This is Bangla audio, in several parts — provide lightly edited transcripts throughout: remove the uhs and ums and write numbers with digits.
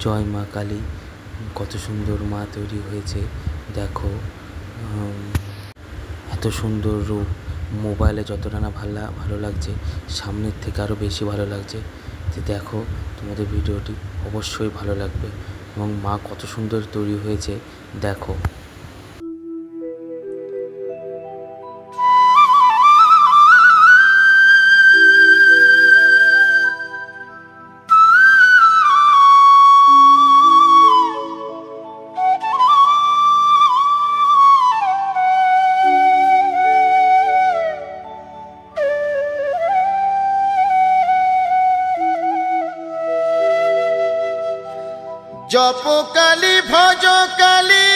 জয় মা কালী। কত সুন্দর মা তৈরি হয়েছে দেখো। এত সুন্দর রূপ মোবাইলে যতটা না ভালো লাগছে, সামনের থেকে আরও বেশি ভালো লাগছে। তো দেখো, তোমাদের ভিডিওটি অবশ্যই ভালো লাগবে এবং মা কত সুন্দর তৈরি হয়েছে দেখো। জপ কালী ভজ কালী,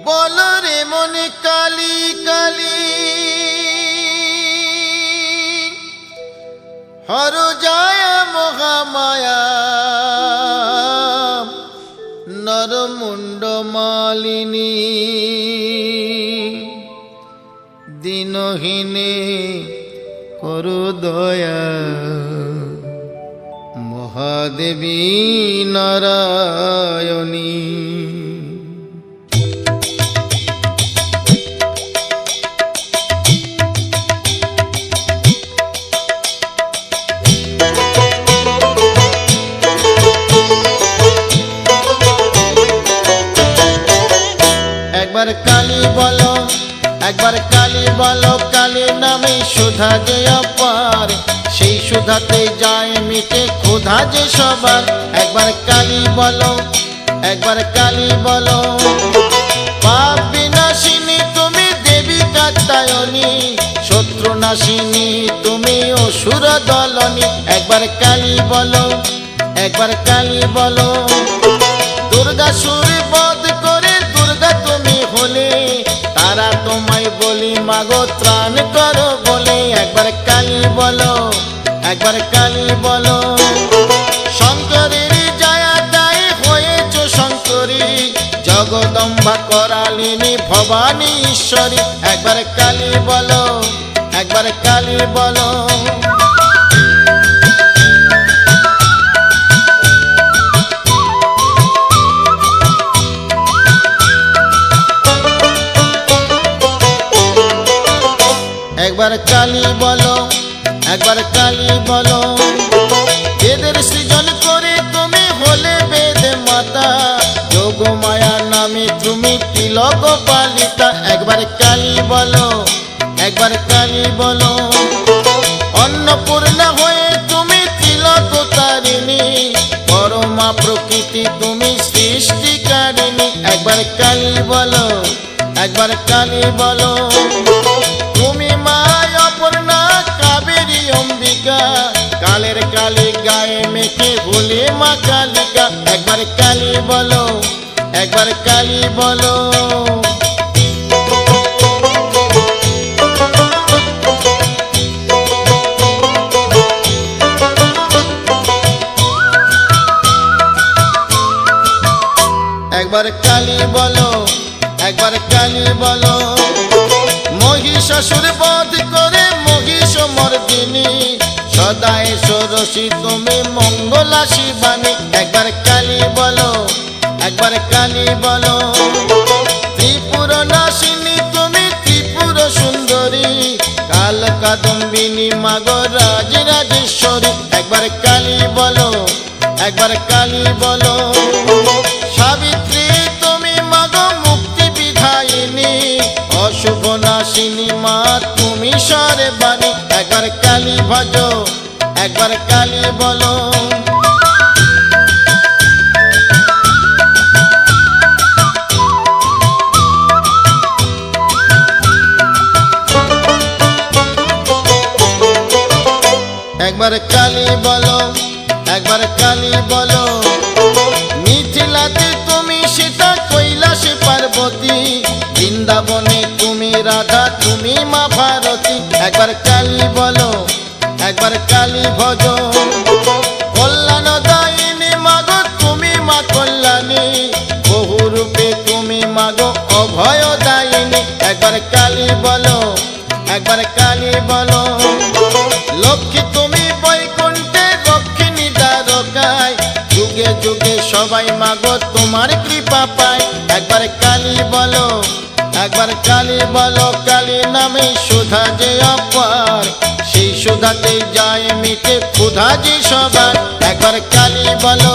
বল রে মনে কালী কালী। হর যায় মহামায়া নরমুণ্ড মালিনী। দিনহীনে করু দয়া মহাদেবী নারায়ণী। একবার কালী বলো, একবার কালী বলো, কালী নামে সুধা যে অপার, সেই সুধাতে যায় মিটে ক্ষুধা যে সবার। একবার কালী বলো, একবার কালী বলো, পাপ বিনাশিনী তুমি দেবী কাত্যায়নী, শত্রু নাশিনী তুমি অসুর দলনী। একবার কালী বলো, একবার কালী বলো, দুর্গাসুর বধ করে দুর্গা তুমি হলে, তারা তোমায় বলি মাগো ত্রাণ করো বলে। একবার কালী বলো, একবার কালী বলো, শঙ্করের জয়া দায়ী হয়েছ শঙ্করী, জগদম্বা করালিনী ভবানী ঈশ্বরী। একবার কালী বলো, একবার কালী বলো। একবার কালী বলো, একবার কালী বলো, বেদের সৃজন করে তুমি হলে বেদ মাতা, যোগ মায়া নামে তুমি তিলক পালিতা। একবার কালী বলো, একবার কালী বলো, অন্নপূর্ণা হয়ে তুমি তিলক তারিণী, পরমা প্রকৃতি তুমি সৃষ্টিকারিণী। একবার কালী বলো, একবার কালী বলো, তুমি মা অপর্ণা কাবেরী অম্বিকা, কালের কালী গায়ে মেখে ভুলে মা কালিকা। একবার কালী বলো, একবার কালী বলো। একবার কালী বলো, একবার কালী বলো, মহিষাসুর বধ করে মহিষ মর্দিনী, সদাই ষোড়শী তুমি মঙ্গলা শিবানী। একবার কালী বলো, একবার কালী বলো, ত্রিপুর নাশিনী তুমি ত্রিপুর সুন্দরী, কাল কাদম্বিনী মাগো রাজ রাজেশ্বরী। একবার কালী বলো, একবার কালী বলো, সাবিত্রী তুমি মাগো মুক্তি বিধায়িনী, অশুভ নাশিনী মা তুমি সর্বাণী। একবার কালী ভজো, একবার কালী বলো। একবার কালী বলো, একবার কালী বলো, মিথিলাতে তুমি সীতা কৈলাসে পার্বতী, বৃন্দাবনে তুমি রাধা তুমি মা ভারতী। একবার কালী বলো, একবার কালী ভজো, কল্যাণ দায়িনী মাগো তুমি মা কল্যাণী, বহু রূপে তুমি মাগো অভয় দায়িনী। একবার কালী বলো, একবার কালী বলো, লক্ষ্মী তুমি বৈকুণ্ঠে লক্ষ্মী দ্বারকায়, যুগে যুগে সবাই মাগো তোমার কৃপা পায়। একবার কালী বলো, একবার কালী বলো, কালী নামে সুধা যে অপার, সেই সুধাতে যায় মিটে ক্ষুধা যে সবার। একবার কালী বলো,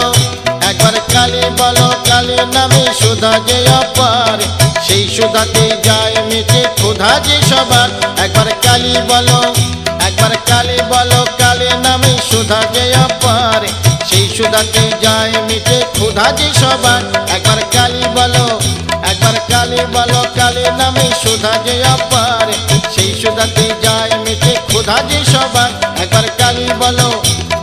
একবার কালী বলো, কালী নামে সুধা যে অপার, সেই সুধাতে যায় মিটে ক্ষুধা যে সবার। একবার কালী বলো, একবার কালী বলো, কালী নামে সুধা যে অপার, সেই সুধাতে যায় মিটে ক্ষুধা যে সবার। একবার কালী বলো, একবার কালী বলো, কালী নামে সুধা যে অপার, সেই সুধাতে যায় মিটে ক্ষুধা যে সবার। একবার কালী বলো,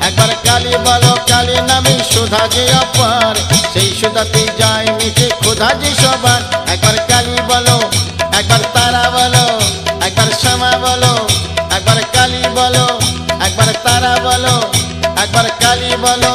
একবার কালী বলো, কালী নামে সুধা যে অপার, সেই সুধাতে যায় মিটে ক্ষুধা যে সবার। একবার কালী বলো, একবার তারা বলো, একবার শ্যামা বলো, একবার কালী বলো, একবার তারা বলো, একবার কালী বলো।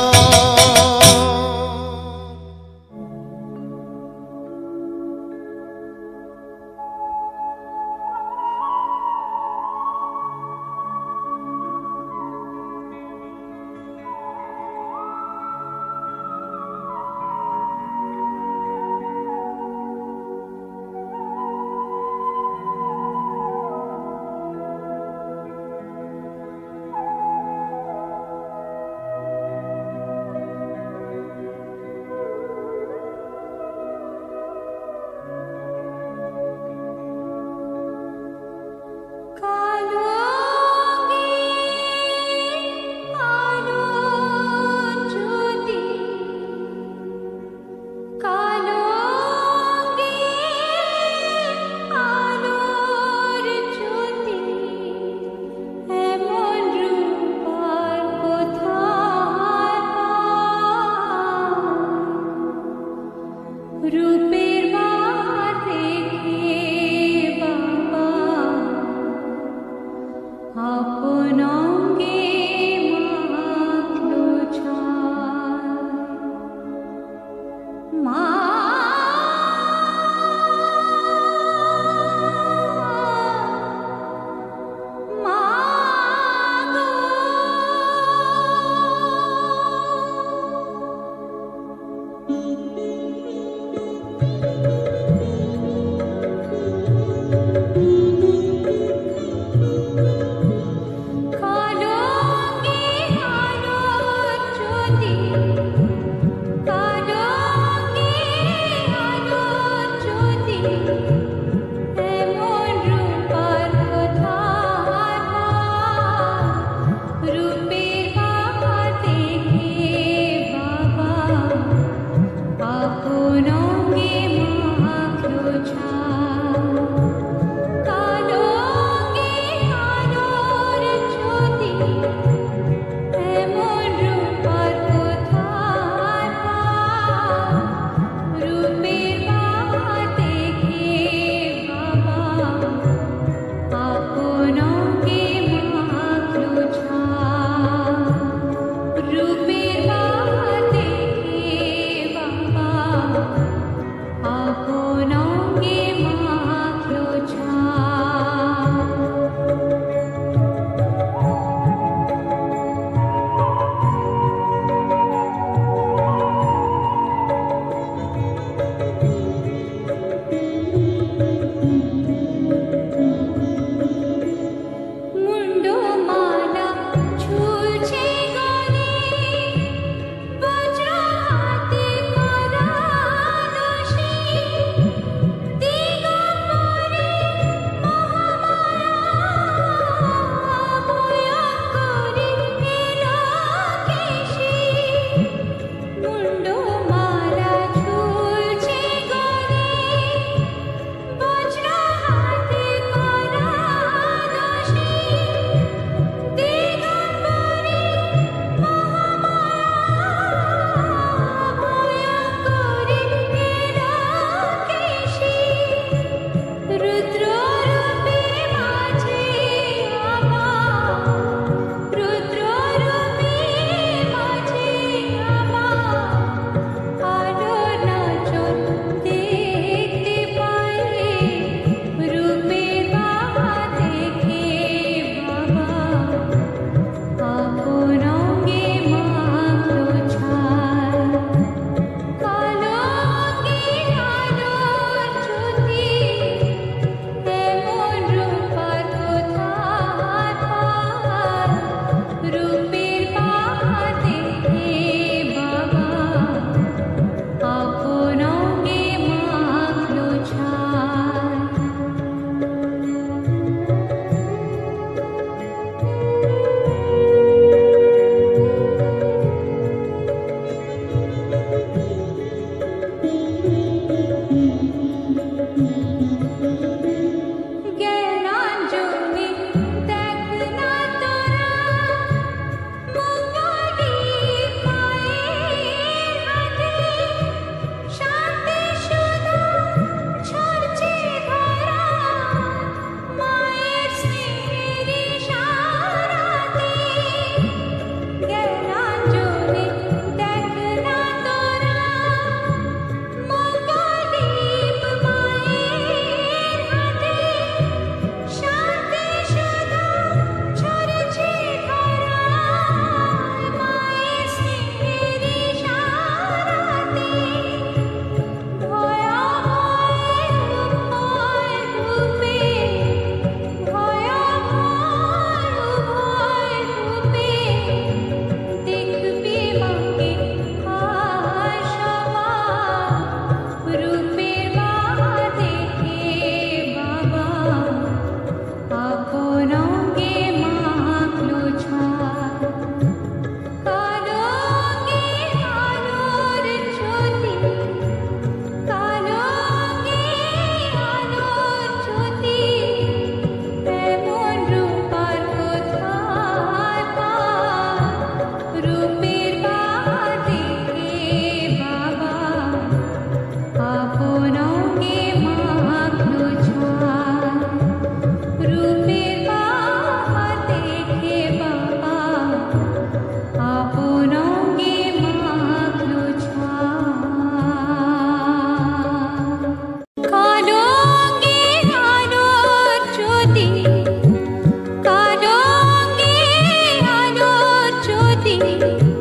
রে